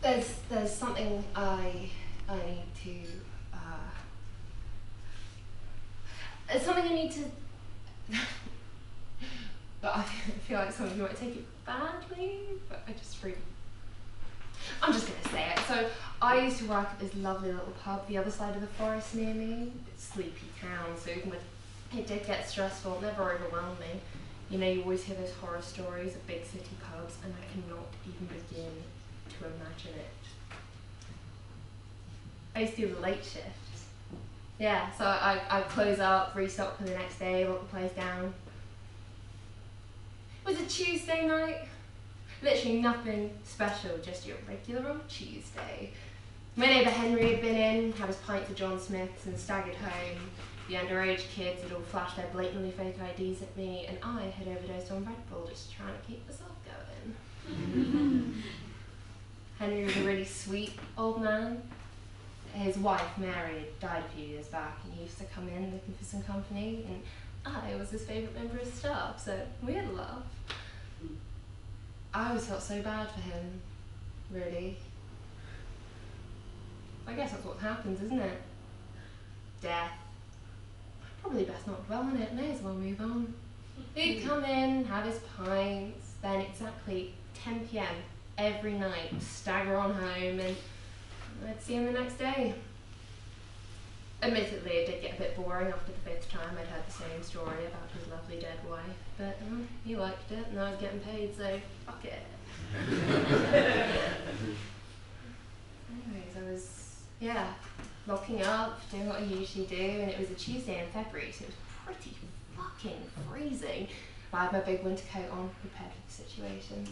There's something I need to. There's something I need to. But I feel like some of you might take it badly. But I'm just gonna say it. So I used to work at this lovely little pub the other side of the forest near me. It's a sleepy town, so even when it did get stressful, it never overwhelmed me. You know, you always hear those horror stories of big city pubs, and I cannot even begin to imagine it. I used to do the late shift. Yeah, so I'd close up, restock for the next day, lock the place down. It was a Tuesday night. Literally nothing special, just your regular old Tuesday. My neighbour Henry had been in, had his pints of John Smiths and staggered home. The underage kids had all flashed their blatantly fake IDs at me, and I had overdosed on Red Bull just trying to keep myself going. Henry was a really sweet old man. His wife, Mary, had died a few years back, and he used to come in looking for some company, and I was his favourite member of staff, so we had a laugh. I always felt so bad for him, really. I guess that's what happens, isn't it? Death. Probably best not dwell on it, may as well move on. He'd come in, have his pints, then exactly 10 PM every night, stagger on home, and I'd see him the next day. Admittedly, it did get a bit boring after the 5th time I'd heard the same story about his lovely dead wife, but he liked it and I was getting paid, so fuck it. Anyways, I was, locking up, doing what I usually do, and it was a Tuesday in February, so it was pretty fucking freezing. I had my big winter coat on, prepared for the situation.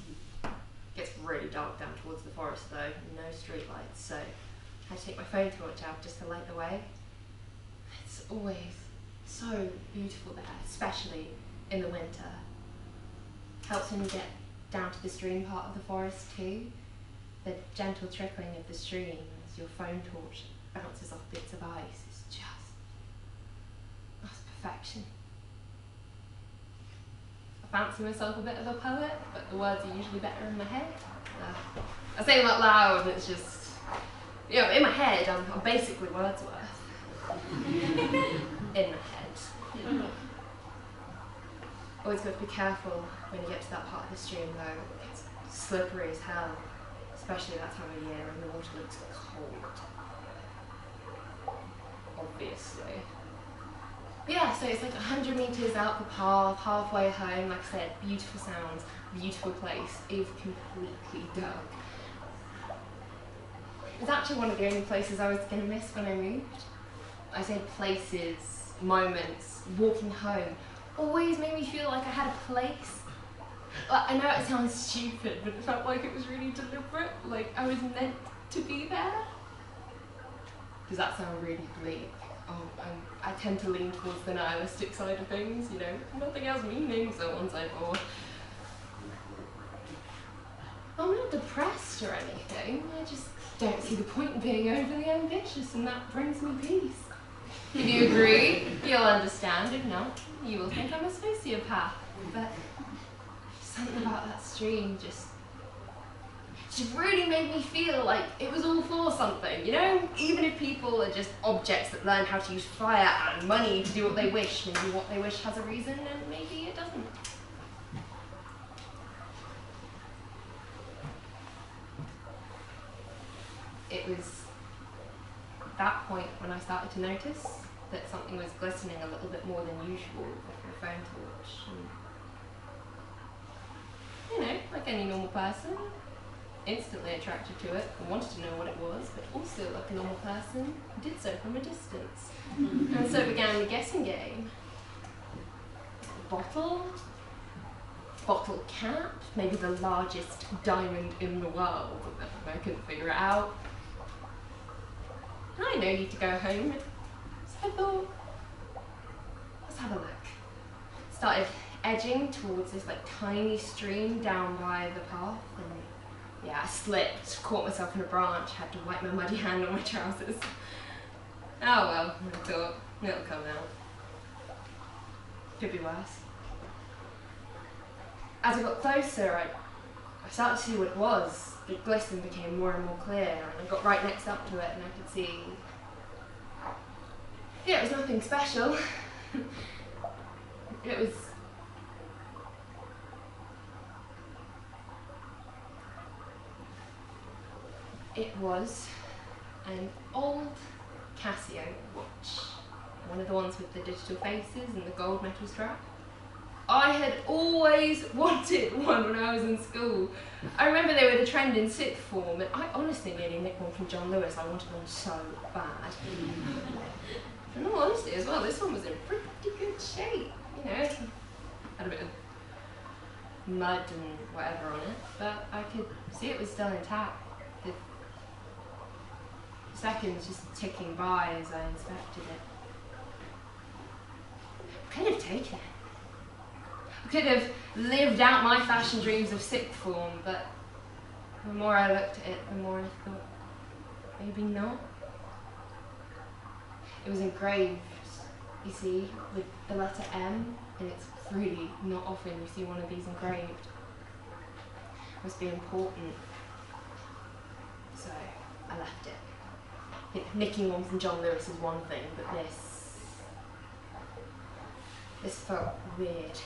It gets really dark down towards the forest though, no street lights, so I had to take my phone torch out just to light the way. It's always so beautiful there, especially in the winter. Helps when you get down to the stream part of the forest too. The gentle trickling of the stream as your phone torch bounces off bits of ice is that's perfection. I fancy myself a bit of a poet, but the words are usually better in my head. I say them out loud and it's just, in my head I'm basically Wordsworth. In my head. Always got to be careful when you get to that part of the stream though. It's slippery as hell, especially that time of year and the water looks cold. Obviously. Yeah, so it's like 100 metres out the path, halfway home, like I said, beautiful sounds, beautiful place, is completely dark. It's actually one of the only places I was going to miss when I moved. I say places, moments, walking home, always made me feel like I had a place. Like, I know it sounds stupid, but it felt like it was really deliberate, like I was meant to be there. Does that sound really bleak? I tend to lean towards the nihilistic side of things, nothing has meaning, so on and so forth. I'm not depressed or anything, I just don't see the point in being overly ambitious, and that brings me peace. If you agree, you'll understand. If not, you will think I'm a sociopath. But something about that stream just really made me feel like it was all for something, Even if people are just objects that learn how to use fire and money to do what they wish, maybe what they wish has a reason and maybe it doesn't. It was at that point when I started to notice that something was glistening a little bit more than usual with my phone torch. And, like any normal person, instantly attracted to it, and wanted to know what it was, but also like a normal person, did so from a distance. And so began the guessing game. Bottle cap, maybe the largest diamond in the world. I couldn't figure it out. And I no need to go home, so I thought, let's have a look. Started edging towards this tiny stream down by the path, and I slipped, caught myself in a branch, had to wipe my muddy hand on my trousers. Oh well, I thought, it'll come out. Could be worse. As I got closer, I started to see what it was. the glisten became more and more clear, and I got right next up to it, and I could see. Yeah, it was nothing special. It was. It was an old Casio watch, one of the ones with the digital faces and the gold metal strap. I had always wanted one when I was in school. I remember they were the trend in sixth form, and I honestly nearly nicked one from John Lewis. I wanted one so bad. In all honesty as well, this one was in pretty good shape. You know, it had a bit of mud and whatever on it, but I could see it was still intact. The seconds just ticking by as I inspected it. I could have taken it. I could have lived out my fashion dreams of sixth form, but the more I looked at it, the more I thought, maybe not. It was engraved, you see, with the letter M, and it's really not often you see one of these engraved. It must be important. So I left it. I think nicking one from John Lewis is one thing, but this felt weird.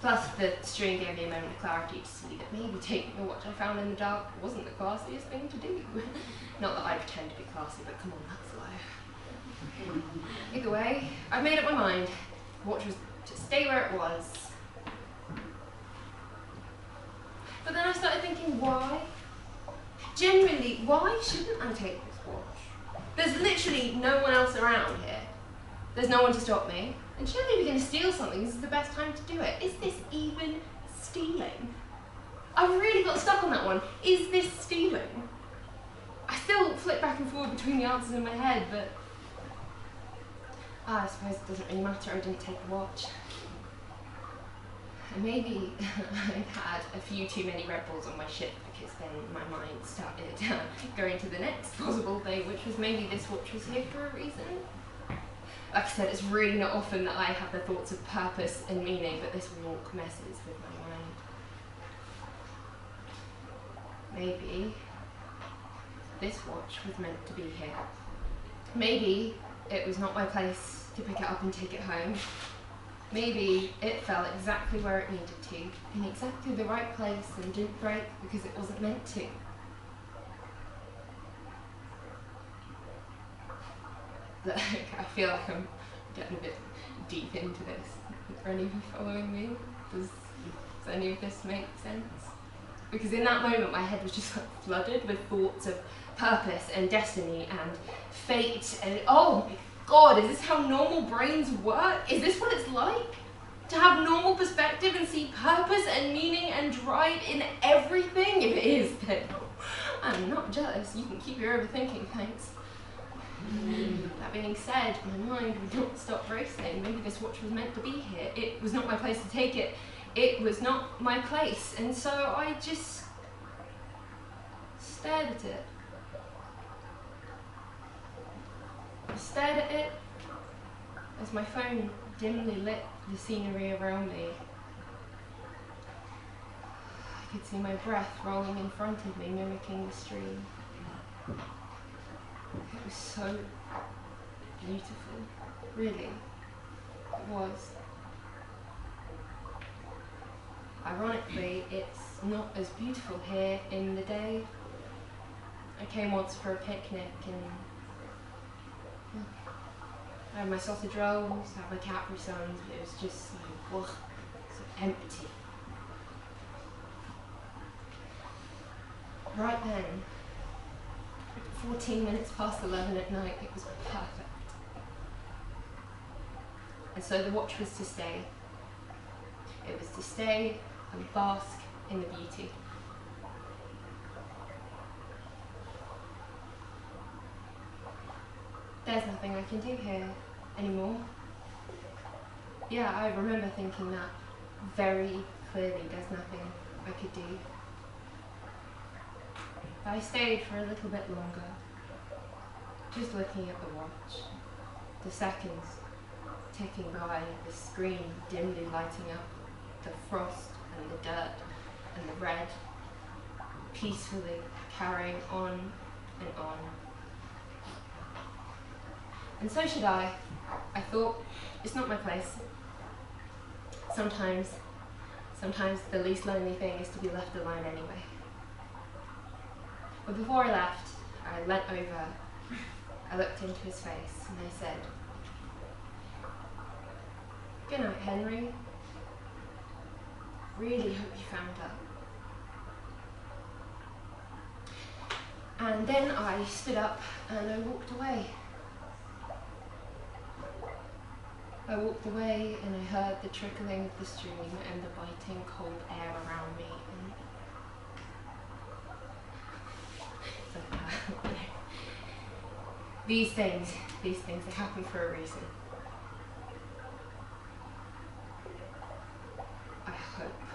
Plus, the string gave me a moment of clarity to see that maybe taking a watch I found in the dark wasn't the classiest thing to do. Not that I pretend to be classy, but come on, that's low. Either way, I made up my mind. The watch was to stay where it was. But then I started thinking, why? Genuinely, why shouldn't I take this watch? There's literally no one else around here. There's no one to stop me. And surely if you're going to steal something, this is the best time to do it. Is this even stealing? I've really got stuck on that one. Is this stealing? I still flip back and forth between the answers in my head, but I suppose it doesn't really matter. I didn't take the watch. And maybe I had a few too many Red Bulls on my ship, because then my mind started going to the next possible thing, which was maybe this watch was here for a reason. Like I said, it's really not often that I have the thoughts of purpose and meaning, but this walk messes with my mind. Maybe this watch was meant to be here. Maybe it was not my place to pick it up and take it home. Maybe it fell exactly where it needed to, in exactly the right place, and didn't break because it wasn't meant to. I feel like I'm getting a bit deep into this. Are any of you following me? Does any of this make sense? Because in that moment my head was just like flooded with thoughts of purpose and destiny and fate and oh my god, is this how normal brains work? Is this what it's like? To have normal perspective and see purpose and meaning and drive in everything? If it is, then I'm not jealous. You can keep your overthinking, thanks. That being said, my mind would not stop racing. Maybe this watch was meant to be here. It was not my place to take it. It was not my place. And so I just stared at it. I stared at it as my phone dimly lit the scenery around me. I could see my breath rolling in front of me, mimicking the stream. It was so beautiful, really, it was. Ironically, it's not as beautiful here in the day. I came once for a picnic and I had my sausage rolls, I had my Capri Suns, but it was just like, ugh, so empty. Right then, 14 minutes past 11 at night, it was perfect. And so the watch was to stay. It was to stay and bask in the beauty. There's nothing I can do here anymore. Yeah, I remember thinking that very clearly. There's nothing I could do. But I stayed for a little bit longer, just looking at the watch, the seconds ticking by, the screen dimly lighting up, the frost and the dirt and the red. peacefully carrying on and on. And so should I. I thought, it's not my place. Sometimes the least lonely thing is to be left alone anyway. But before I left, I leant over, I looked into his face, and I said, "Good night, Henry. Really hope you found her." And then I stood up and I walked away. I walked away and I heard the trickling of the stream and the biting cold air around me. And these things, they happen for a reason. I hope.